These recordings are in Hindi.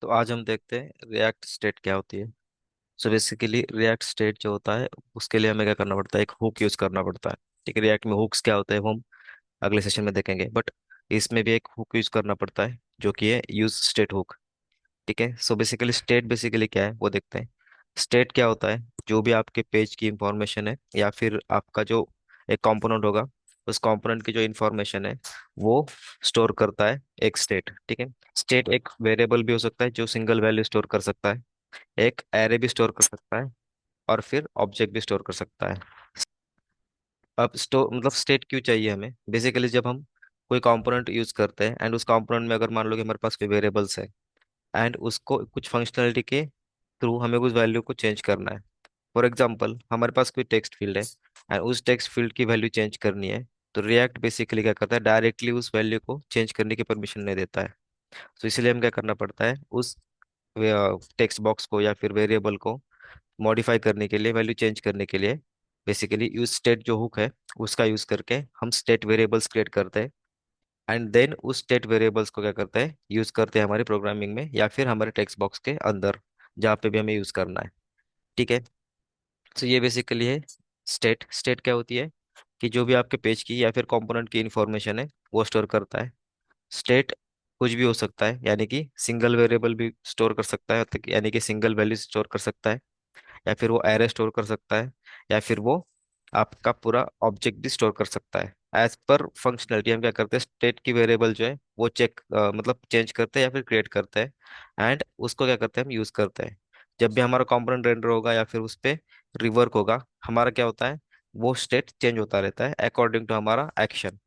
तो आज हम देखते हैं रिएक्ट स्टेट क्या होती है। सो बेसिकली रिएक्ट स्टेट जो होता है उसके लिए हमें क्या करना पड़ता है, एक हुक यूज करना पड़ता है। ठीक है, रिएक्ट में हुक्स क्या होते हैं वो हम अगले सेशन में देखेंगे, बट इसमें भी एक हुक यूज करना पड़ता है जो कि है यूज स्टेट हुक। ठीक है, सो बेसिकली स्टेट बेसिकली क्या है वो देखते हैं। स्टेट क्या होता है, जो भी आपके पेज की इंफॉर्मेशन है या फिर आपका जो एक कंपोनेंट होगा, उस कंपोनेंट की जो इंफॉर्मेशन है वो स्टोर करता है एक स्टेट। ठीक है, स्टेट एक वेरिएबल भी हो सकता है जो सिंगल वैल्यू स्टोर कर सकता है, एक एरे भी स्टोर कर सकता है, और फिर ऑब्जेक्ट भी स्टोर कर सकता है। अब स्टोर मतलब स्टेट क्यों चाहिए हमें, बेसिकली जब हम कोई कंपोनेंट यूज करते हैं एंड उस कंपोनेंट में अगर मान लो कि हमारे पास कोई वेरिएबल्स है एंड उसको कुछ फंक्शनलिटी के थ्रू हमें उस वैल्यू को चेंज करना है। फॉर एग्जांपल हमारे पास कोई टेक्स्ट फील्ड है एंड उस टेक्स्ट फील्ड की वैल्यू चेंज करनी है, तो रिएक्ट बेसिकली क्या करता है, डायरेक्टली उस वैल्यू को चेंज करने की परमिशन नहीं देता है। तो इसलिए हम क्या करना पड़ता है, उस टेक्स्ट बॉक्स को या फिर वेरिएबल को मॉडिफाई करने के लिए, वैल्यू चेंज करने के लिए बेसिकली यूज स्टेट जो हुक है उसका यूज करके हम स्टेट वेरिएबल्स क्रिएट करते हैं एंड देन उस स्टेट वेरिएबल्स को क्या करते हैं, यूज करते हैं हमारी प्रोग्रामिंग में या फिर हमारे टेक्स्ट बॉक्स के अंदर जहाँ पे भी हमें यूज करना है। ठीक है, तो ये बेसिकली है स्टेट। स्टेट क्या होती है कि जो भी आपके पेज की या फिर कंपोनेंट की इंफॉर्मेशन है वो स्टोर करता है। स्टेट कुछ भी हो सकता है, यानी कि सिंगल वेरिएबल भी स्टोर कर सकता है, यानी कि सिंगल वैल्यू स्टोर कर सकता है, या फिर वो एरे स्टोर कर सकता है, या फिर वो आपका पूरा ऑब्जेक्ट भी स्टोर कर सकता है। एज पर फंक्शनलिटी हम क्या करते हैं, स्टेट की वेरिएबल जो है वो चेक मतलब चेंज करते हैं या फिर क्रिएट करते हैं एंड उसको क्या करते हैं, हम यूज करते हैं। जब भी हमारा कंपोनेंट रेंडर होगा या फिर उस पे रिवर्क होगा, हमारा क्या होता है, वो स्टेट चेंज होता रहता है अकॉर्डिंग टू हमारा एक्शन।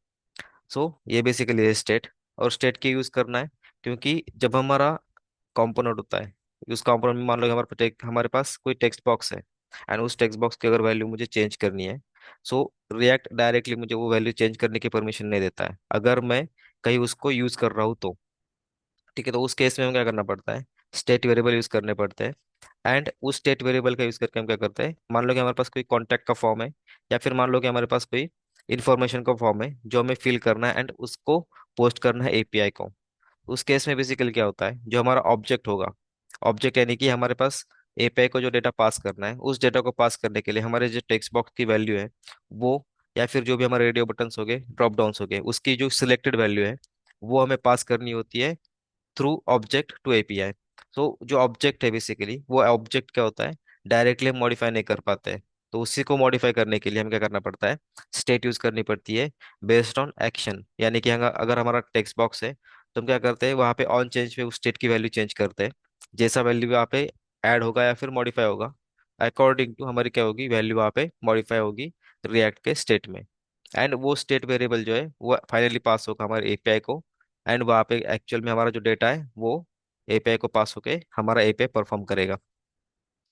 सो ये बेसिकली है स्टेट। और स्टेट की यूज करना है क्योंकि जब हमारा कंपोनेंट होता है, उस कंपोनेंट में मान लो कि हमारे पास कोई टेक्स्ट बॉक्स है एंड उस टेक्स्ट बॉक्स की अगर वैल्यू मुझे चेंज करनी है, सो रिएक्ट डायरेक्टली मुझे वो वैल्यू चेंज करने की परमिशन नहीं देता है अगर मैं कहीं उसको यूज कर रहा हूँ तो। ठीक है, तो उस केस में हमें क्या करना पड़ता है, स्टेट वेरिएबल यूज करने पड़ते हैं। एंड उस स्टेट वेरिएबल का यूज करके हम क्या करते हैं, मान लो कि हमारे पास कोई कॉन्टैक्ट का फॉर्म है या फिर मान लो कि हमारे पास कोई इन्फॉर्मेशन का फॉर्म है जो हमें फिल करना है एंड उसको पोस्ट करना है एपीआई को। उस केस में बेसिकली क्या होता है, जो हमारा ऑब्जेक्ट होगा, ऑब्जेक्ट यानी कि हमारे पास एपीआई को जो डेटा पास करना है, उस डेटा को पास करने के लिए हमारे जो टेक्स्ट बॉक्स की वैल्यू है वो, या फिर जो भी हमारे रेडियो बटन्स हो गए, ड्रॉप डाउन्स हो गए, उसकी जो सिलेक्टेड वैल्यू है वो हमें पास करनी होती है थ्रू ऑब्जेक्ट टू एपीआई। सो जो ऑब्जेक्ट है बेसिकली, वो ऑब्जेक्ट क्या होता है, डायरेक्टली हम मॉडिफाई नहीं कर पाते हैं। तो उसी को मॉडिफाई करने के लिए हमें क्या करना पड़ता है, स्टेट यूज करनी पड़ती है बेस्ड ऑन एक्शन। यानी कि अगर हमारा टेक्स्ट बॉक्स है तो हम क्या करते हैं, वहाँ पे ऑन चेंज पे उस स्टेट की वैल्यू चेंज करते हैं। जैसा वैल्यू वहाँ पे ऐड होगा या फिर मॉडिफाई होगा, अकॉर्डिंग टू हमारी क्या होगी, वैल्यू वहाँ पे मॉडिफाई होगी रिएक्ट के स्टेट में। एंड वो स्टेट वेरिएबल जो है वो फाइनली पास होगा हमारे एपीआई को एंड वहाँ पे एक्चुअल में हमारा जो डेटा है वो एपीआई को पास होके हमारा एपीआई परफॉर्म करेगा।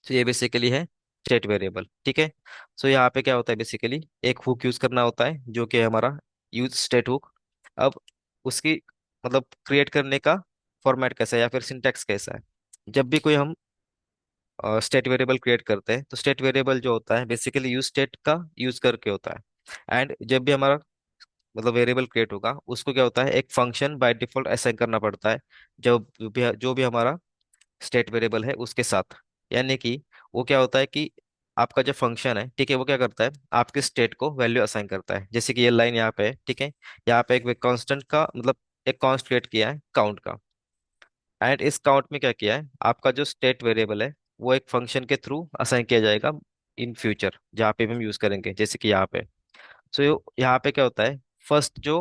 तो ये बेसिकली है स्टेट वेरिएबल। ठीक है, सो यहाँ पे क्या होता है, बेसिकली एक हुक यूज करना होता है जो कि है हमारा यूज स्टेट हुक। अब उसकी मतलब क्रिएट करने का फॉर्मेट कैसा है या फिर सिंटैक्स कैसा है। जब भी कोई हम स्टेट वेरिएबल क्रिएट करते हैं तो स्टेट वेरिएबल जो होता है बेसिकली यूज स्टेट का यूज करके होता है। एंड जब भी हमारा मतलब वेरिएबल क्रिएट होगा उसको क्या होता है, एक फंक्शन बाय डिफॉल्ट असाइन करना पड़ता है जो भी हमारा स्टेट वेरिएबल है उसके साथ। यानी कि वो क्या होता है कि आपका जो फंक्शन है, ठीक है, वो क्या करता है, आपके स्टेट को वैल्यू असाइन करता है। जैसे कि ये लाइन यहाँ पे है, ठीक है, यहाँ पे एक कांस्टेंट का मतलब एक कांस्ट क्रिएट किया है काउंट का। एंड इस काउंट में क्या किया है, आपका जो स्टेट वेरिएबल है वो एक फंक्शन के थ्रू असाइन किया जाएगा इन फ्यूचर जहाँ पे भी हम यूज करेंगे, जैसे कि यहाँ पे। सो यहाँ पे क्या होता है, फर्स्ट जो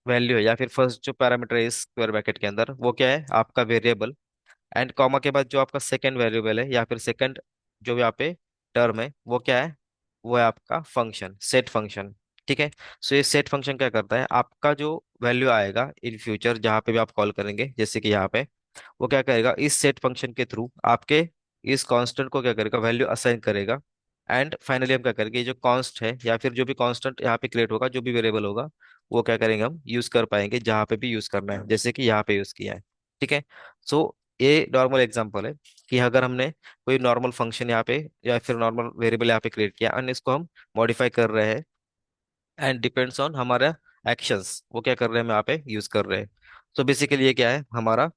वैल्यू है या फिर फर्स्ट जो पैरामीटर है इस स्क्वायर ब्रैकेट के अंदर वो क्या है, आपका वेरिएबल। एंड कॉमा के बाद जो आपका सेकंड वेरिएबल है या फिर सेकंड जो यहाँ पे टर्म है वो क्या है, वो है आपका फंक्शन, सेट फंक्शन। ठीक है, सो ये सेट फंक्शन क्या करता है, आपका जो वैल्यू आएगा इन फ्यूचर जहाँ पे भी आप कॉल करेंगे, जैसे कि यहाँ पे, वो क्या करेगा, इस सेट फंक्शन के थ्रू आपके इस कांस्टेंट को क्या करेगा, वैल्यू असाइन करेगा। एंड फाइनली हम क्या करेंगे, ये जो कांस्ट है या फिर जो भी कांस्टेंट यहाँ पे क्रिएट होगा, जो भी वेरिएबल होगा, वो क्या करेंगे, हम यूज कर पाएंगे जहाँ पे भी यूज करना है, जैसे कि यहाँ पे यूज किया है। ठीक है, सो ये नॉर्मल एग्जांपल है कि अगर हमने कोई नॉर्मल फंक्शन यहाँ पे या फिर नॉर्मल वेरिएबल यहाँ पे क्रिएट किया एंड इसको हम मॉडिफाई कर रहे हैं एंड डिपेंड्स ऑन हमारा एक्शंस, वो क्या कर रहे हैं हम यहाँ पे यूज कर रहे हैं। तो बेसिकली ये क्या है हमारा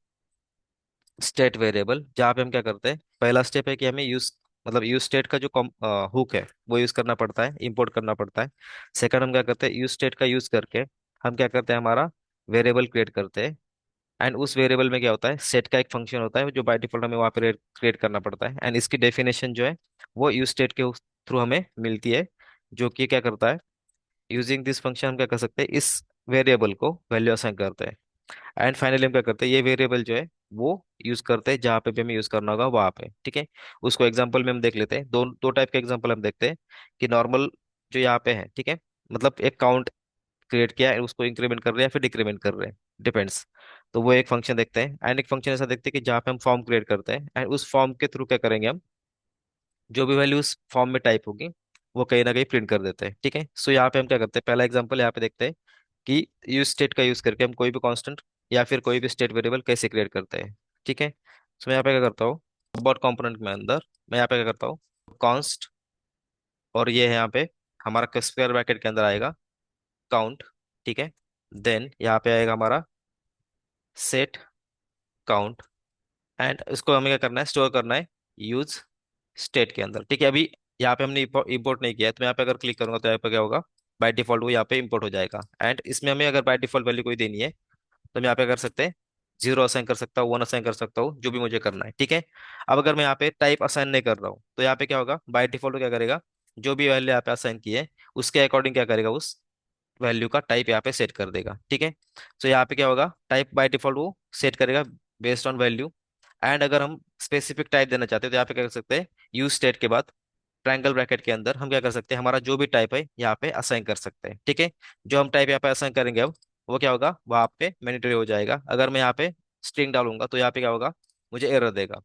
स्टेट वेरिएबल, जहाँ पे हम क्या करते हैं, पहला स्टेप है कि हमें यूज, मतलब यूज स्टेट का जो हुक है वो यूज करना पड़ता है, इंपोर्ट करना पड़ता है। सेकंड हम क्या करते हैं, यूज स्टेट का यूज करके हम क्या करते हैं, हमारा वेरिएबल क्रिएट करते हैं। एंड उस वेरिएबल में क्या होता है, सेट का एक फंक्शन होता है जो बाय डिफॉल्ट हमें वहाँ पे क्रिएट करना पड़ता है। एंड इसकी डेफिनेशन जो है वो यूज स्टेट के थ्रू हमें मिलती है, जो कि क्या करता है, यूजिंग दिस फंक्शन हम क्या कर सकते हैं, इस वेरिएबल को वैल्यू असाइन करते हैं। एंड फाइनली हम क्या करते हैं, ये वेरिएबल जो है वो यूज करते हैं जहाँ पे भी हमें यूज करना होगा वहाँ पे, ठीक है। उसको एग्जांपल में हम देख लेते हैं, दो दो टाइप के एग्जांपल हम देखते हैं कि नॉर्मल जो यहाँ पे है, ठीक है, मतलब एक काउंट क्रिएट किया है, उसको इंक्रीमेंट कर रहे हैं या फिर डिक्रीमेंट कर रहे हैं, डिपेंड्स। तो वो एक फंक्शन देखते हैं। एंड एक फंक्शन ऐसा देखते हैं कि जहाँ पे हम फॉर्म क्रिएट करते हैं, एंड उस फॉर्म के थ्रू क्या करेंगे हम, जो भी वैल्यू उस फॉर्म में टाइप होगी वो कहीं ना कहीं प्रिंट कर देते हैं, ठीक है। सो यहाँ पे हम क्या करते हैं, पहला एग्जांपल यहाँ पे देखते हैं कि यूज स्टेट का यूज करके हम कोई भी कांस्टेंट या फिर कोई भी स्टेट वेरिएबल कैसे क्रिएट करते हैं, ठीक है। सो मैं यहाँ पे क्या करता हूँ, अबाउट कंपोनेंट में अंदर मैं यहाँ पे क्या करता हूँ, कॉन्स्ट, और ये है यहाँ पे हमारा स्क्वायर ब्रैकेट के अंदर आएगा काउंट, ठीक है। देन यहाँ पे आएगा हमारा सेट काउंट, एंड इसको हमें क्या करना है, स्टोर करना है यूज स्टेट के अंदर, ठीक है। अभी यहाँ पे हमने इंपोर्ट नहीं किया है, तो मैं यहाँ पे अगर क्लिक करूंगा तो यहाँ पे क्या होगा, बाय डिफॉल्ट वो यहाँ पे इंपोर्ट हो जाएगा। एंड इसमें हमें अगर बाय डिफॉल्ट वैल्यू कोई देनी है तो मैं यहाँ पे कर सकते हैं, जीरो असाइन कर सकता हूँ, वन असाइन कर सकता हूँ, जो भी मुझे करना है, ठीक है। अब अगर मैं यहाँ पे टाइप असाइन नहीं कर रहा हूँ तो यहाँ पे क्या होगा, बाय डिफॉल्ट क्या करेगा, जो भी वैल्यू यहाँ पे असाइन की है उसके अकॉर्डिंग क्या करेगा, उस वैल्यू का टाइप यहाँ पे सेट कर देगा, ठीक है। तो यहाँ पे क्या होगा, टाइप बाय डिफॉल्ट वो सेट करेगा बेस्ड ऑन वैल्यू। एंड अगर हम स्पेसिफिक टाइप देना चाहते हैं तो यहाँ पे क्या कर सकते हैं, यूज स्टेट के बाद ट्रायंगल ब्रैकेट के अंदर हम क्या कर सकते हैं, हमारा जो भी टाइप है यहाँ पे असाइन कर सकते हैं, ठीक है। जो हम टाइप यहाँ पे असाइन करेंगे अब वो क्या होगा, वहाँ पे मैंडेटरी हो जाएगा। अगर मैं यहाँ पे स्ट्रिंग डालूंगा तो यहाँ पे क्या होगा, मुझे एरर देगा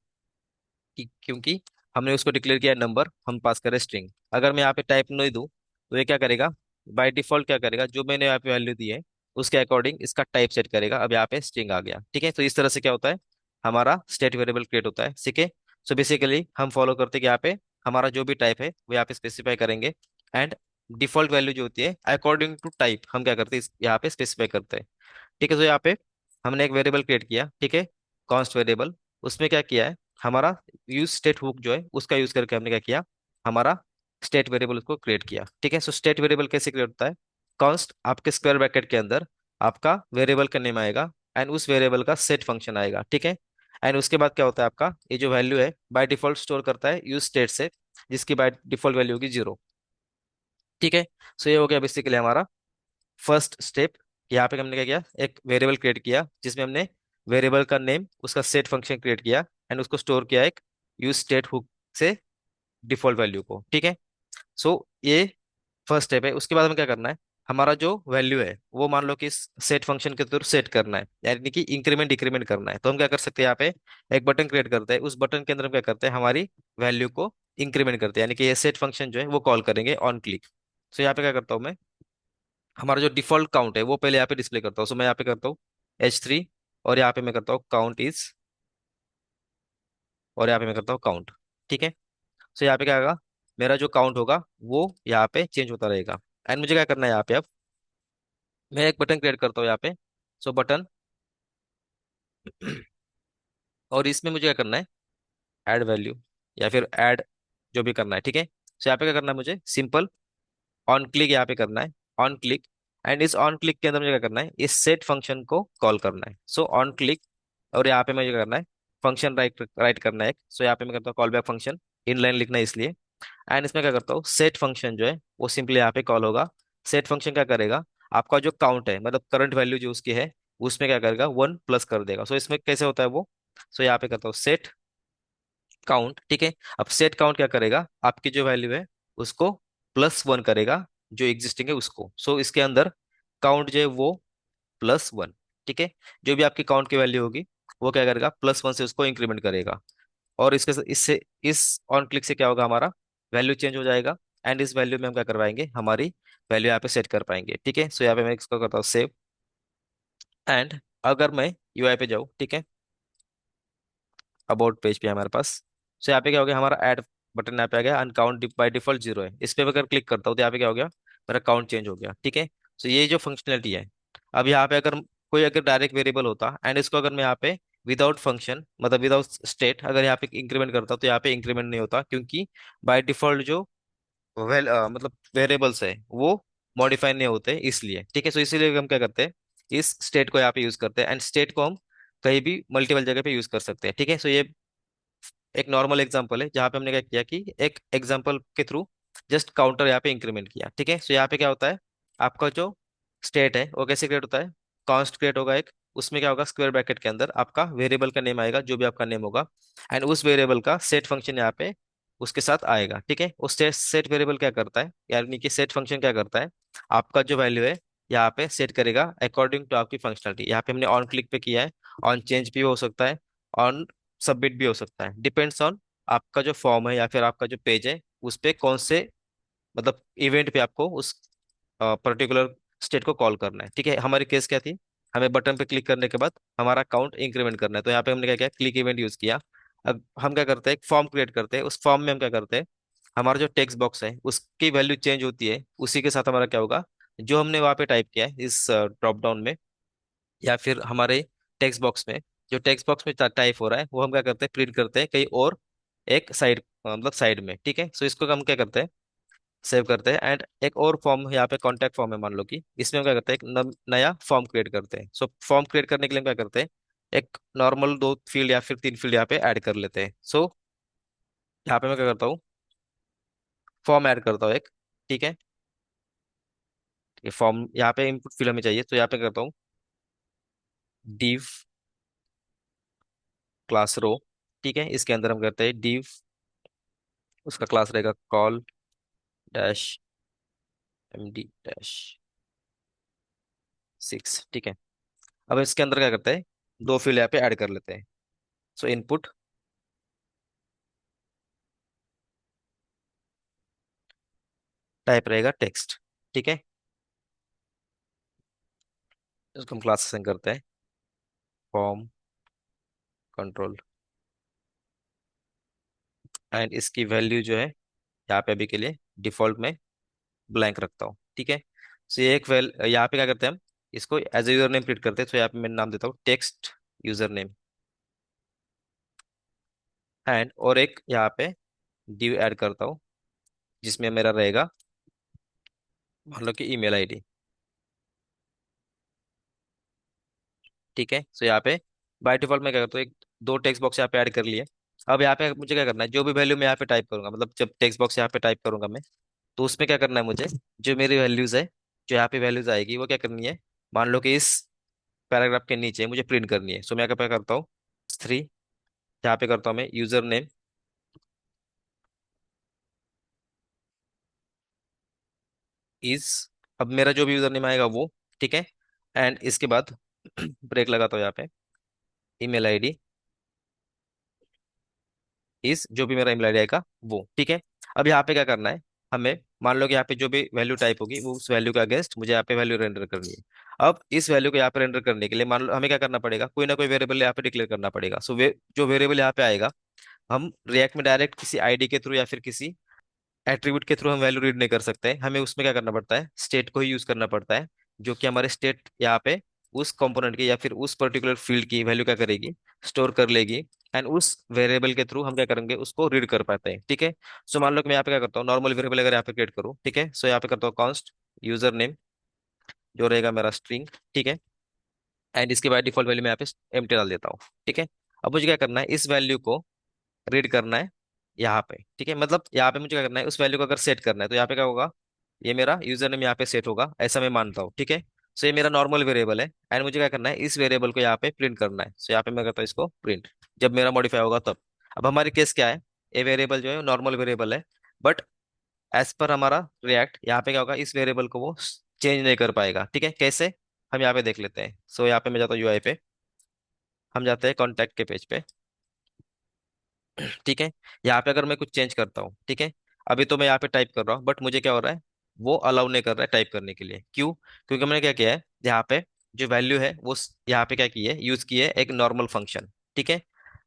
क्योंकि हमने उसको डिक्लेयर किया नंबर, हम पास करें स्ट्रिंग। अगर मैं यहाँ पे टाइप नहीं दूं तो ये क्या करेगा, बाय डिफॉल्ट क्या करेगा, जो मैंने यहाँ पे वैल्यू दी है उसके अकॉर्डिंग इसका टाइप सेट करेगा। अब यहाँ पे स्ट्रिंग आ गया, ठीक है। तो इस तरह से क्या होता है, हमारा स्टेट वेरिएबल क्रिएट होता है, ठीक है। सो बेसिकली हम फॉलो करते हैं कि यहाँ पे हमारा जो भी टाइप है वो यहाँ पे स्पेसिफाई करेंगे। एंड डिफॉल्ट वैल्यू जो होती है अकॉर्डिंग टू टाइप हम क्या करते हैं, यहाँ पे स्पेसिफाई करते हैं, ठीक है। तो यहाँ पे हमने एक वेरिएबल क्रिएट किया, ठीक है, कॉन्स्ट वेरिएबल। उसमें क्या किया है, हमारा यूज स्टेट हुक जो है उसका यूज करके हमने क्या किया, हमारा स्टेट वेरिएबल उसको क्रिएट किया, ठीक है। सो स्टेट वेरिएबल कैसे क्रिएट होता है, कॉन्स्ट आपके स्क्वायर ब्रैकेट के अंदर आपका वेरिएबल का नेम आएगा एंड उस वेरिएबल का सेट फंक्शन आएगा, ठीक है। एंड उसके बाद क्या होता है, आपका ये जो वैल्यू है बाय डिफॉल्ट स्टोर करता है यूज स्टेट से, जिसकी बाय डिफॉल्ट वैल्यू होगी जीरो, ठीक है। सो ये हो गया बेसिकली हमारा फर्स्ट स्टेप। यहाँ पे हमने क्या किया, एक वेरिएबल क्रिएट किया जिसमें हमने वेरिएबल का नेम उसका सेट फंक्शन क्रिएट किया एंड उसको स्टोर किया एक यूज स्टेट हुक से डिफॉल्ट वैल्यू को, ठीक है। सो ये फर्स्ट स्टेप है। उसके बाद हमें क्या करना है, हमारा जो वैल्यू है वो मान लो कि इस सेट फंक्शन के थ्रू सेट करना है, यानी कि इंक्रीमेंट डिक्रीमेंट करना है। तो हम क्या कर सकते हैं, यहाँ पे एक बटन क्रिएट करते हैं, उस बटन के अंदर हम क्या करते हैं, हमारी वैल्यू को इंक्रीमेंट करते हैं, यानी कि ये सेट फंक्शन जो है वो कॉल करेंगे ऑन क्लिक। सो यहाँ पे क्या करता हूँ मैं, हमारा जो डिफॉल्ट काउंट है वो पहले यहाँ पे डिस्प्ले करता हूँ। सो मैं यहाँ पे करता हूँ H3, और यहाँ पे मैं करता हूँ काउंट इज, और यहाँ पे मैं करता हूँ काउंट, ठीक है। सो यहाँ पे क्या होगा, मेरा जो काउंट होगा वो यहाँ पे चेंज होता रहेगा। एंड मुझे क्या करना है, यहाँ पे अब मैं एक बटन क्रिएट करता हूँ यहाँ पे। सो बटन और इसमें मुझे क्या करना है, ऐड वैल्यू या फिर ऐड जो भी करना है, ठीक है। सो यहाँ पे क्या करना है, मुझे सिंपल ऑन क्लिक यहाँ पे करना है, ऑन क्लिक। एंड इस ऑन क्लिक के अंदर मुझे क्या करना है, इस सेट फंक्शन को कॉल करना है। सो ऑन क्लिक, और यहाँ पे मुझे क्या करना है, फंक्शन राइट राइट करना है एक। सो यहाँ पे मैं करता हूँ call back function, in line लिखना है इसलिए। एंड इसमें क्या करता हूँ, सेट फंक्शन जो है वो सिंपली यहाँ पे कॉल होगा। सेट फंक्शन क्या करेगा, आपका जो काउंट है मतलब करंट वैल्यू जो उसकी है उसमें क्या करेगा, वन प्लस कर देगा। सो इसमें कैसे होता है वो, सो यहाँ पे करता हूँ सेट काउंट, ठीक है। अब सेट काउंट क्या करेगा, आपकी जो वैल्यू है उसको प्लस वन करेगा, जो एग्जिस्टिंग है उसको। सो इसके अंदर काउंट जो है वो प्लस वन, ठीक है। जो भी आपकी काउंट की वैल्यू होगी वो क्या करेगा, प्लस वन से उसको इंक्रीमेंट करेगा। और इससे इस ऑन क्लिक से क्या होगा, हमारा वैल्यू चेंज हो जाएगा। एंड इस वैल्यू में हम क्या करवाएंगे, हमारी वैल्यू यहाँ पे सेट कर पाएंगे, ठीक है। सो यहाँ पे मैं इसको करता हूँ सेव। एंड अगर मैं यूआई पे जाऊँ, ठीक है, अबाउट पेज पे है हमारे पास। सो यहाँ पे क्या हो गया, हमारा ऐड बटन यहाँ पे आ गया, अनकाउंट बाय डिफॉल्ट जीरो है। इस पे अगर क्लिक करता हूँ तो यहाँ पे क्या हो गया, मेरा काउंट चेंज हो गया, ठीक है। सो ये जो फंक्शनलिटी है, अब यहाँ पे अगर कोई अगर डायरेक्ट वेरिएबल होता एंड इसको अगर मैं यहाँ पे विदाउट फंक्शन मतलब विदाउट स्टेट अगर यहाँ पे इंक्रीमेंट करता तो यहाँ पे इंक्रीमेंट नहीं होता, क्योंकि बाय डिफॉल्ट जो मतलब वेरिएबल्स है वो मॉडिफाई नहीं होते इसलिए। ठीक है, सो इसीलिए हम क्या करते हैं, इस स्टेट को यहाँ पे यूज करते हैं, एंड स्टेट को हम कहीं भी मल्टीपल जगह पे यूज कर सकते हैं। ठीक है, सो ये एक नॉर्मल एग्जांपल है जहाँ पे हमने क्या किया कि एक एग्जांपल के थ्रू जस्ट काउंटर यहाँ पे इंक्रीमेंट किया। ठीक है, सो यहाँ पे क्या होता है, आपका जो स्टेट है वो कैसे क्रिएट होता है, कॉन्स्ट क्रिएट होगा एक, उसमें क्या होगा, स्क्वायर ब्रैकेट के अंदर आपका वेरिएबल का नेम आएगा, जो भी आपका नेम होगा, एंड उस वेरिएबल का सेट फंक्शन यहाँ पे उसके साथ आएगा। ठीक है, उस सेट सेट वेरिएबल क्या करता है, यानी कि सेट फंक्शन क्या करता है, आपका जो वैल्यू है यहाँ पे सेट करेगा अकॉर्डिंग टू आपकी फंक्शनलिटी। यहाँ पे हमने ऑन क्लिक पे किया है, ऑन चेंज भी हो सकता है, ऑन सबमिट भी हो सकता है, डिपेंड्स ऑन आपका जो फॉर्म है या फिर आपका जो पेज है उस पे कौन से मतलब इवेंट पे आपको उस पर्टिकुलर स्टेट को कॉल करना है। ठीक है, हमारी केस क्या थी, हमें बटन पे क्लिक करने के बाद हमारा अकाउंट इंक्रीमेंट करना है, तो यहाँ पे हमने क्या किया, क्लिक इवेंट यूज किया। अब हम क्या करते हैं, एक फॉर्म क्रिएट करते हैं, उस फॉर्म में हम क्या करते हैं, हमारा जो टेक्स्ट बॉक्स है उसकी वैल्यू चेंज होती है, उसी के साथ हमारा क्या होगा, जो हमने वहाँ पे टाइप किया है इस ड्रॉप डाउन में या फिर हमारे टेक्स्ट बॉक्स में, जो टेक्स्ट बॉक्स में टाइप हो रहा है वो हम क्या करते हैं, प्रिंट करते हैं कहीं और एक साइड मतलब साइड में। ठीक है, सो इसको हम क्या करते हैं, सेव करते हैं, एंड एक और फॉर्म यहाँ पे कॉन्टैक्ट फॉर्म है मान लो कि, इसमें हम क्या करते हैं, एक नया फॉर्म क्रिएट करते हैं। सो फॉर्म क्रिएट करने के लिए हम क्या करते हैं, एक नॉर्मल दो फील्ड या फिर तीन फील्ड यहाँ पे ऐड कर लेते हैं। सो यहाँ पे मैं क्या करता हूँ, फॉर्म ऐड करता हूँ एक। ठीक है, ये फॉर्म यहाँ पे इनपुट फील्ड हमें चाहिए, तो यहाँ पे करता हूँ div क्लास रो। ठीक है, इसके अंदर हम करते हैं div, उसका क्लास रहेगा कॉल डैश md डैश 6। ठीक है, अब इसके अंदर क्या करते हैं, दो फील्ड यहाँ पे ऐड कर लेते हैं। सो इनपुट टाइप रहेगा टेक्स्ट। ठीक है, इसको हम क्लास असाइन करते हैं, फॉर्म कंट्रोल, एंड इसकी वैल्यू जो है यहाँ पे अभी के लिए डिफॉल्ट में ब्लैंक रखता हूँ। ठीक है, सो ये एक यहाँ पे क्या करते हैं हम, इसको as a user name print करते हैं, तो यहाँ पे मैं नाम देता हूँ टेक्स्ट यूजर नेम, एंड और एक यहाँ पे div ऐड करता हूँ जिसमें मेरा रहेगा मान लो कि ईमेल आईडी। ठीक है, सो यहाँ पे बाय डिफॉल्ट मैं क्या करता हूँ, एक दो टेक्स्ट बॉक्स यहाँ पे ऐड कर लिए। अब यहाँ पे मुझे क्या करना है, जो भी वैल्यू मैं यहाँ पे टाइप करूंगा, मतलब जब टेक्स्ट बॉक्स यहाँ पे टाइप करूंगा मैं, तो उसमें क्या करना है मुझे, जो मेरी वैल्यूज है, जो यहाँ पे वैल्यूज आएगी वो क्या करनी है, मान लो कि इस पैराग्राफ के नीचे मुझे प्रिंट करनी है। सो मैं क्या करता हूँ, 3, यहाँ पे करता हूँ मैं यूजर नेम इज, अब मेरा जो भी यूजर नेम आएगा वो। ठीक है, एंड इसके बाद ब्रेक लगाता हूँ यहाँ पे, ईमेल आईडी इस, जो भी मेरा ईमेल आईडी आएगा वो। ठीक है, अब यहाँ पे क्या करना है, हमें मान लो कि यहाँ पे जो भी वैल्यू टाइप होगी वो उस वैल्यू के अगेंस्ट मुझे यहाँ पे वैल्यू रेंडर करनी है। अब इस वैल्यू को यहाँ पे रेंडर करने के लिए मान लो हमें क्या करना पड़ेगा, कोई ना कोई वेरिएबल यहाँ पे डिक्लेयर करना पड़ेगा। सो जो वेरिएबल यहाँ पे आएगा, हम रिएक्ट में डायरेक्ट किसी आईडी के थ्रू या फिर किसी एट्रीब्यूट के थ्रू हम वैल्यू रीड नहीं कर सकते हैं, हमें उसमें क्या करना पड़ता है, स्टेट को ही यूज करना पड़ता है, जो कि हमारे स्टेट यहाँ पे उस कंपोनेंट की या फिर उस पर्टिकुलर फील्ड की वैल्यू क्या करेगी, स्टोर कर लेगी, एंड उस वेरिएबल के थ्रू हम क्या करेंगे, उसको रीड कर पाते हैं। ठीक है, सो मान लो कि मैं यहाँ पे क्या करता हूँ, नॉर्मल वेरिएबल अगर यहाँ पे क्रिएट करूँ, ठीक है, सो यहाँ पे करता हूँ कॉन्स्ट यूजर नेम, जो रहेगा मेरा स्ट्रिंग। ठीक है, एंड इसके बाद डिफॉल्ट वैल्यू मैं यहाँ पे एम्प्टी डाल देता हूँ। ठीक है, अब मुझे क्या करना है, इस वैल्यू को रीड करना है यहाँ पे। ठीक है, मतलब यहाँ पे मुझे क्या करना है, उस वैल्यू को अगर सेट करना है तो यहाँ पे क्या होगा, ये मेरा यूजर नेम यहाँ पे सेट होगा, ऐसा मैं मानता हूँ। ठीक है, सो ये मेरा नॉर्मल वेरिएबल है, एंड मुझे क्या करना है, इस वेरिएबल को यहाँ पे प्रिंट करना है। सो यहाँ पे मैं करता हूँ इसको प्रिंट, जब मेरा मॉडिफाई होगा तब। अब हमारी केस क्या है, ये वेरिएबल जो है नॉर्मल वेरिएबल है, बट एज पर हमारा रिएक्ट यहाँ पे क्या होगा, इस वेरिएबल को वो चेंज नहीं कर पाएगा। ठीक है, कैसे, हम यहाँ पे देख लेते हैं। सो यहाँ पे मैं जाता हूँ यूआई पे, हम जाते हैं कॉन्टैक्ट के पेज पे। ठीक है, यहाँ पे अगर मैं कुछ चेंज करता हूँ, ठीक है, अभी तो मैं यहाँ पे टाइप कर रहा हूँ, बट मुझे क्या हो रहा है, वो अलाउ नहीं कर रहा है टाइप करने के लिए। क्यों, क्योंकि मैंने क्या किया है, यहाँ पे जो वैल्यू है वो यहाँ पे क्या की है, यूज की है एक नॉर्मल फंक्शन। ठीक है,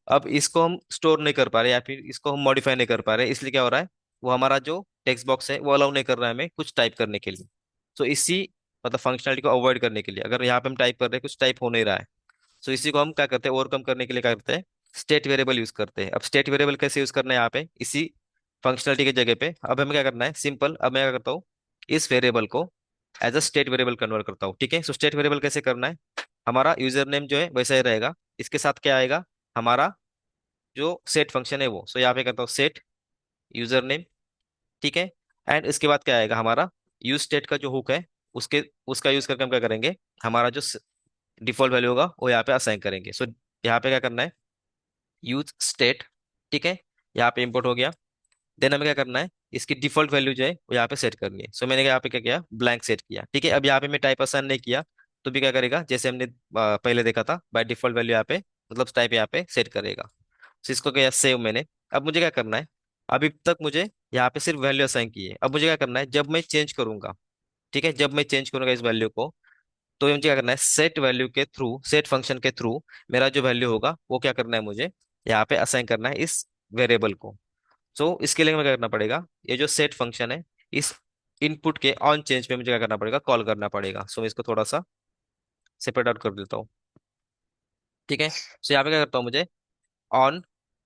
अब इसको हम स्टोर नहीं कर पा रहे या फिर इसको हम मॉडिफाई नहीं कर पा रहे, इसलिए क्या हो रहा है, वो हमारा जो टेक्स्ट बॉक्स है वो अलाउ नहीं कर रहा है हमें कुछ टाइप करने के लिए। तो इसी मतलब फंक्शनलिटी को अवॉइड करने के लिए, अगर यहाँ पे हम टाइप कर रहे हैं कुछ टाइप हो नहीं रहा है, सो इसी को हम क्या करते हैं, ओवरकम करने के लिए क्या करते हैं, स्टेट वेरिएबल यूज करते हैं। अब स्टेट वेरिएबल कैसे यूज करना है यहाँ पे, इसी फंक्शनलिटी की जगह पे अब हमें क्या करना है, सिंपल, अब मैं क्या करता हूँ, इस वेरिएबल को as a state variable convert करता हूँ। ठीक है, सो स्टेट वेरिएबल कैसे करना है, हमारा यूजर नेम जो है वैसा ही रहेगा, इसके साथ क्या आएगा, हमारा जो सेट फंक्शन है वो, सो यहाँ पे करता हूँ सेट यूजर नेम। ठीक है, एंड इसके बाद क्या आएगा, हमारा यूज स्टेट का जो हुक है, उसके उसका यूज करके हम क्या करेंगे, हमारा जो डिफॉल्ट वैल्यू होगा वो यहाँ पे असाइन करेंगे। सो यहाँ पे क्या करना है, यूज स्टेट। ठीक है, यहाँ पे इंपोर्ट हो गया। देन हमें क्या करना है, इसकी डिफॉल्ट वैल्यू जो है वो यहाँ पे सेट करनी है। सो मैंने यहाँ पे क्या किया, ब्लैंक सेट किया। ठीक है, अब यहाँ पे मैं टाइप असाइन नहीं किया, तो भी क्या करेगा, जैसे हमने पहले देखा था, बाय डिफॉल्ट वैल्यू यहाँ पे मतलब टाइप यहाँ पे सेट करेगा। तो इसको किया सेव मैंने। अब मुझे क्या करना है, अभी तक मुझे यहाँ पे सिर्फ वैल्यू असाइन की है, अब मुझे क्या करना है, जब मैं चेंज करूंगा, ठीक है, जब मैं चेंज करूंगा इस वैल्यू को, तो मुझे क्या करना है, सेट वैल्यू के थ्रू, सेट फंक्शन के थ्रू मेरा जो वैल्यू होगा वो क्या करना है, मुझे यहाँ पे असाइन करना है इस वेरिएबल को। सो इसके लिए मुझे क्या करना पड़ेगा, ये जो सेट फंक्शन है, इस इनपुट के ऑन चेंज पे मुझे क्या करना पड़ेगा, कॉल करना पड़ेगा। सो मैं इसको थोड़ा सा सेपरेट आउट कर देता हूँ। ठीक है, सो यहाँ पे क्या करता हूँ, मुझे ऑन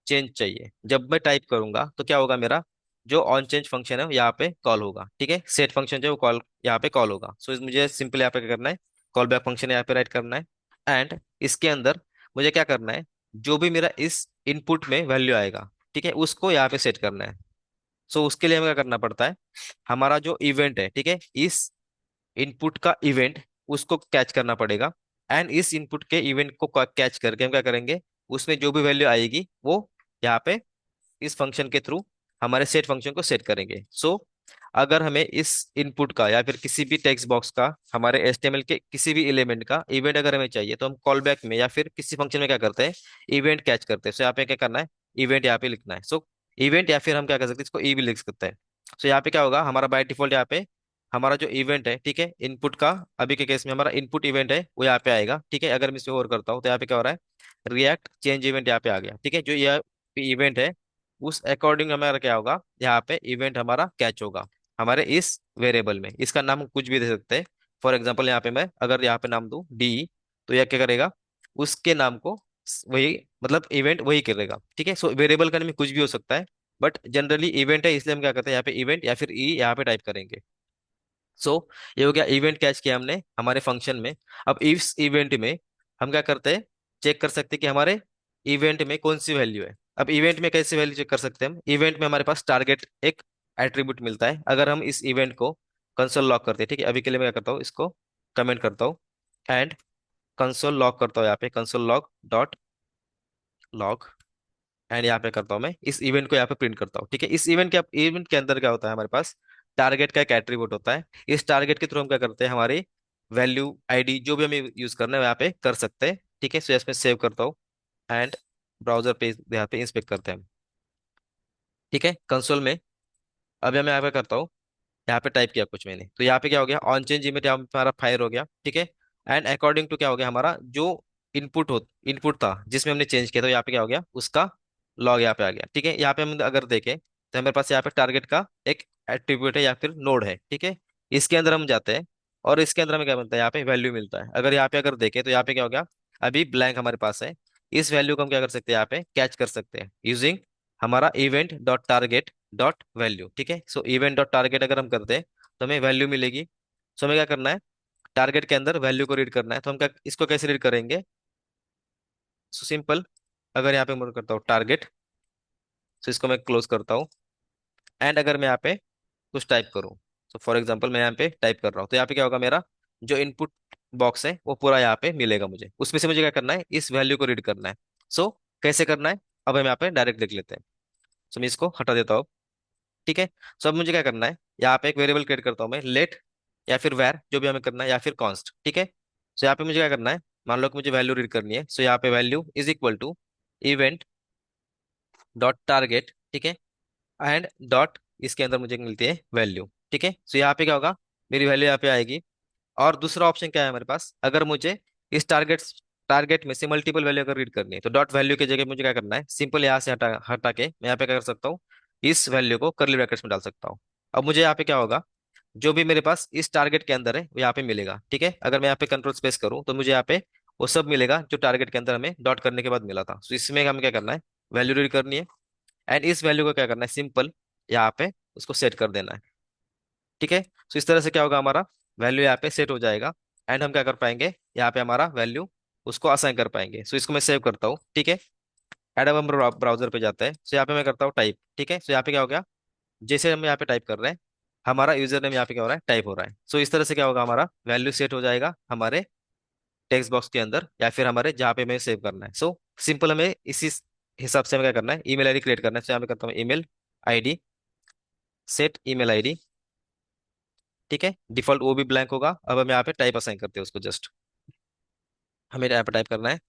चेंज चाहिए। जब मैं टाइप करूंगा तो क्या होगा, मेरा जो ऑन चेंज फंक्शन है वो यहाँ पे कॉल होगा। ठीक है, सेट फंक्शन जो है वो कॉल यहाँ पे कॉल होगा। सो मुझे सिंपल यहाँ पे क्या करना है, कॉल बैक फंक्शन यहाँ पे राइट करना है, एंड इसके अंदर मुझे क्या करना है, जो भी मेरा इस इनपुट में वैल्यू आएगा, ठीक है, उसको यहाँ पे सेट करना है। सो उसके लिए हमें क्या करना पड़ता है, हमारा जो इवेंट है, ठीक है, इस इनपुट का इवेंट उसको कैच करना पड़ेगा, एंड इस इनपुट के इवेंट को कैच करके हम क्या करेंगे, उसमें जो भी वैल्यू आएगी वो यहाँ पे इस फंक्शन के थ्रू हमारे सेट फंक्शन को सेट करेंगे। सो अगर हमें इस इनपुट का या फिर किसी भी टेक्स्ट बॉक्स का, हमारे एचटीएमएल के किसी भी एलिमेंट का इवेंट अगर हमें चाहिए, तो हम कॉल बैक में या फिर किसी फंक्शन में क्या करते हैं, इवेंट कैच करते हैं। सो यहाँ पे क्या करना है, इवेंट यहाँ पे लिखना है। सो इवेंट, या फिर हम क्या कर सकते हैं, इसको ई भी लिख सकते हैं। सो यहाँ पे क्या होगा, हमारा बाय डिफॉल्ट यहाँ पे हमारा जो इवेंट है, ठीक है, इनपुट का, अभी के केस में हमारा इनपुट इवेंट है वो यहाँ पे आएगा। ठीक है, अगर मैं इसे और करता हूँ तो यहाँ पे क्या हो रहा है, रिएक्ट चेंज इवेंट यहाँ पे आ गया। ठीक है, जो ये इवेंट है उस अकॉर्डिंग हमारा क्या होगा, यहाँ पे इवेंट हमारा कैच होगा हमारे इस वेरिएबल में। इसका नाम हम कुछ भी दे सकते हैं। फॉर एग्जांपल यहाँ पे मैं अगर यहाँ पे नाम दूं डी, तो यह क्या करेगा, उसके नाम को वही मतलब इवेंट वही करेगा। ठीक है, सो वेरिएबल का नाम कुछ भी हो सकता है, बट जनरली इवेंट है, इसलिए हम क्या करते हैं, यहाँ पे इवेंट या फिर ई यहाँ पे टाइप करेंगे। सो ये हो गया, इवेंट कैच किया हमने हमारे फंक्शन में। अब इस इवेंट में हम क्या करते हैं, चेक कर सकते हैं कि हमारे इवेंट में कौन सी वैल्यू है। अब इवेंट में कैसे वैल्यू चेक कर सकते हैं हम, इवेंट में हमारे पास टारगेट एक एट्रीब्यूट मिलता है। अगर हम इस इवेंट को कंसोल लॉग करते हैं, ठीक है, अभी के लिए मैं क्या करता हूँ, इसको कमेंट करता हूँ एंड कंसोल लॉग करता हूँ, यहाँ पे console log dot log, and यहाँ पे करता हूँ मैं इस इवेंट को यहाँ पे प्रिंट करता हूँ। ठीक है, इस इवेंट के अंदर क्या होता है, हमारे पास टारगेट का एक एट्रीब्यूट होता है। इस टारगेट के थ्रू हम क्या करते हैं, हमारी वैल्यू आईडी जो भी हमें यूज करना है यहाँ पे कर सकते हैं। ठीक है, सो इसमें सेव करता हूँ एंड ब्राउजर पे यहाँ पे इंस्पेक्ट करते हैं हम। ठीक है, कंसोल में अब मैं यहाँ पे करता हूँ, यहाँ पे टाइप किया कुछ मैंने, तो यहाँ पे क्या हो गया, ऑन चेंज इवेंट यहाँ पे हमारा फायर हो गया। ठीक है, एंड अकॉर्डिंग टू क्या हो गया, हमारा जो इनपुट था जिसमें हमने चेंज किया, तो यहाँ पे क्या हो गया, उसका लॉग यहाँ पे आ गया। ठीक है, यहाँ पे हम अगर देखें तो हमारे पास यहाँ पे टारगेट का एक एट्रीब्यूट है या फिर नोड है। ठीक है, इसके अंदर हम जाते हैं और इसके अंदर हमें क्या मिलता है, यहाँ पे वैल्यू मिलता है। अगर यहाँ पे अगर देखें तो यहाँ पे क्या हो गया, अभी ब्लैंक हमारे पास है। इस वैल्यू को हम क्या कर सकते हैं, यहाँ पे कैच कर सकते हैं यूजिंग हमारा event dot target dot value. ठीक है, सो इवेंट डॉट टारगेट अगर हम करते हैं तो हमें वैल्यू मिलेगी। सो हमें क्या करना है, टारगेट के अंदर वैल्यू को रीड करना है। तो हम क्या इसको कैसे रीड करेंगे, सो सिंपल, अगर यहाँ पे मैं करता हूँ टारगेट, सो इसको मैं क्लोज करता हूँ, एंड अगर मैं यहाँ पे कुछ टाइप करूँ, तो फॉर एग्जाम्पल मैं यहाँ पे टाइप कर रहा हूँ, तो यहाँ पे क्या होगा, मेरा जो इनपुट बॉक्स है वो पूरा यहाँ पे मिलेगा मुझे। उसमें से मुझे क्या करना है, इस वैल्यू को रीड करना है। सो कैसे करना है, अब हम यहाँ पे डायरेक्ट देख लेते हैं। सो मैं इसको हटा देता हूँ। ठीक है, सो अब मुझे क्या करना है, यहाँ पे एक वेरिएबल क्रिएट करता हूँ मैं, लेट या फिर वैर जो भी हमें करना है, या फिर कॉन्स्ट। ठीक है, सो यहाँ पे मुझे क्या करना है, मान लो कि मुझे वैल्यू रीड करनी है। सो यहाँ पे value is equal to event dot target, ठीक है, एंड डॉट इसके अंदर मुझे मिलती है वैल्यू। ठीक है, सो यहाँ पे क्या होगा, मेरी वैल्यू यहाँ पे आएगी। और दूसरा ऑप्शन क्या है हमारे पास, अगर मुझे इस टारगेट में से मल्टीपल वैल्यू अगर रीड करनी है, तो डॉट वैल्यू की जगह मुझे क्या करना है, सिंपल यहाँ से हटा हटा के मैं यहाँ पे क्या कर सकता हूँ, इस वैल्यू को करली ब्रैकेट्स में डाल सकता हूँ। अब मुझे यहाँ पे क्या होगा, जो भी मेरे पास इस टारगेट के अंदर है वो यहाँ पे मिलेगा। ठीक है, अगर मैं यहाँ पे कंट्रोल स्पेस करूँ तो मुझे यहाँ पे वो सब मिलेगा जो टारगेट के अंदर हमें डॉट करने के बाद मिला था। तो इसमें हमें क्या करना है, वैल्यू रीड करनी है, एंड इस वैल्यू को क्या करना है, सिंपल यहाँ पे उसको सेट कर देना है। ठीक है, तो इस तरह से क्या होगा, हमारा वैल्यू यहाँ पे सेट हो जाएगा, एंड हम क्या कर पाएंगे, यहाँ पे हमारा वैल्यू उसको असाइन कर पाएंगे। सो इसको मैं सेव करता हूँ। ठीक है, एड अब हम ब्राउजर पे जाते हैं। सो यहाँ पे मैं करता हूँ टाइप। ठीक है, सो यहाँ पे क्या हो गया, जैसे हम यहाँ पे टाइप कर रहे हैं, हमारा यूजर नेम यहाँ पे क्या हो रहा है, टाइप हो रहा है। सो इस तरह से क्या होगा, हमारा वैल्यू सेट हो जाएगा हमारे टेक्स्ट बॉक्स के अंदर, या फिर हमारे जहाँ पे हमें सेव करना है। सो सिंपल हमें इसी हिसाब से हमें क्या करना है, ईमेल आईडी क्रिएट करना है। तो यहाँ पे करता हूँ email ID, set email ID. ठीक है, डिफॉल्ट वो भी ब्लैंक होगा। अब हम यहाँ पे टाइप असाइन करते हैं उसको, जस्ट हमें यहाँ पे टाइप करना है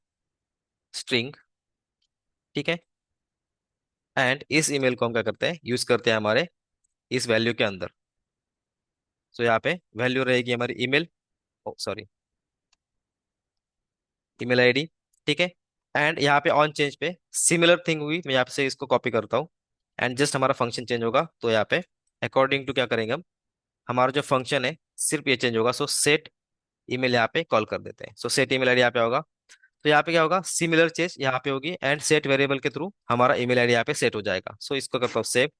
स्ट्रिंग। ठीक है, एंड इस ईमेल को हम क्या करते हैं, यूज करते हैं हमारे इस वैल्यू के अंदर। सो यहाँ पे वैल्यू रहेगी हमारी ईमेल, सॉरी, ईमेल आईडी। ठीक है, एंड यहाँ पे ऑन चेंज पे सिमिलर थिंग हुई, तो मैं यहाँ से इसको कॉपी करता हूँ, एंड जस्ट हमारा फंक्शन चेंज होगा। तो यहाँ पे अकॉर्डिंग टू क्या करेंगे हम, हमारा जो फंक्शन है सिर्फ ये चेंज होगा। सो सेट ईमेल यहाँ पे कॉल कर देते हैं। सो सेट ईमेल आईडी यहाँ पे होगा। तो यहाँ पे क्या होगा, सिमिलर चेंज यहाँ पे होगी, एंड सेट वेरिएबल के थ्रू हमारा ईमेल आईडी यहाँ पे सेट हो जाएगा। सो इसको करता हूँ सेव।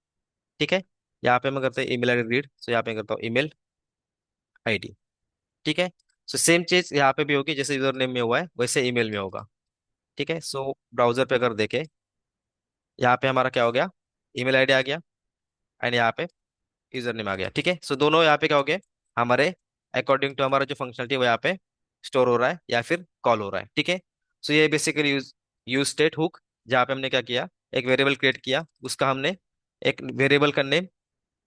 ठीक है, यहाँ पे मैं करता हूँ ईमेल आईडी रीड। सो यहाँ पे करता हूँ ईमेल आईडी। ठीक है, सो सेम चीज यहाँ पे भी होगी, जैसे यूजर नेम में हुआ है वैसे ईमेल में होगा। ठीक है, सो ब्राउजर पे अगर देखें, यहाँ पे हमारा क्या हो गया, ईमेल आईडी आ गया, एंड यहाँ पे यूजर नेम आ गया। ठीक है, सो दोनों यहाँ पे क्या हो गए हमारे, अकॉर्डिंग टू हमारा जो फंक्शनलिटी वो यहाँ पे स्टोर हो रहा है या फिर कॉल हो रहा है। ठीक है, सो ये basically use use state hook, जहाँ पे हमने क्या किया, एक वेरिएबल क्रिएट किया, उसका हमने एक वेरिएबल का नेम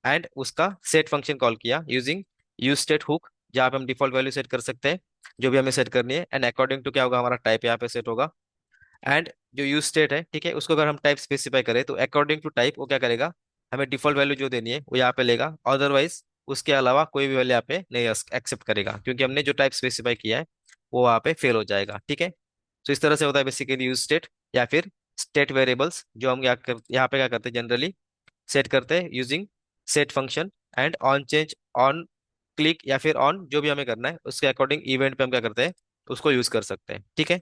एंड उसका सेट फंक्शन कॉल किया यूजिंग यूज स्टेट हुक, जहाँ पे हम डिफॉल्ट वैल्यू सेट कर सकते हैं जो भी हमें सेट करनी है, एंड अकॉर्डिंग टू क्या होगा, हमारा टाइप यहाँ पे सेट होगा। एंड जो यूज स्टेट है, ठीक है, उसको अगर हम टाइप स्पेसिफाई करें तो अकॉर्डिंग टू टाइप वो क्या करेगा, हमें डिफॉल्ट वैल्यू जो देनी है वो यहाँ पे लेगा, अदरवाइज उसके अलावा कोई भी वैल्यू यहाँ पे नहीं एक्सेप्ट करेगा, क्योंकि हमने जो टाइप स्पेसिफाई किया है वो वहाँ पे फेल हो जाएगा। ठीक है, तो इस तरह से होता है बेसिकली यूज स्टेट, या फिर स्टेट वेरिएबल्स जो हम यहाँ पे क्या करते हैं, जनरली सेट करते हैं using set function, and on change, on click, या फिर ऑन जो भी हमें करना है उसके अकॉर्डिंग इवेंट पे हम क्या करते हैं, उसको यूज कर सकते हैं। ठीक है,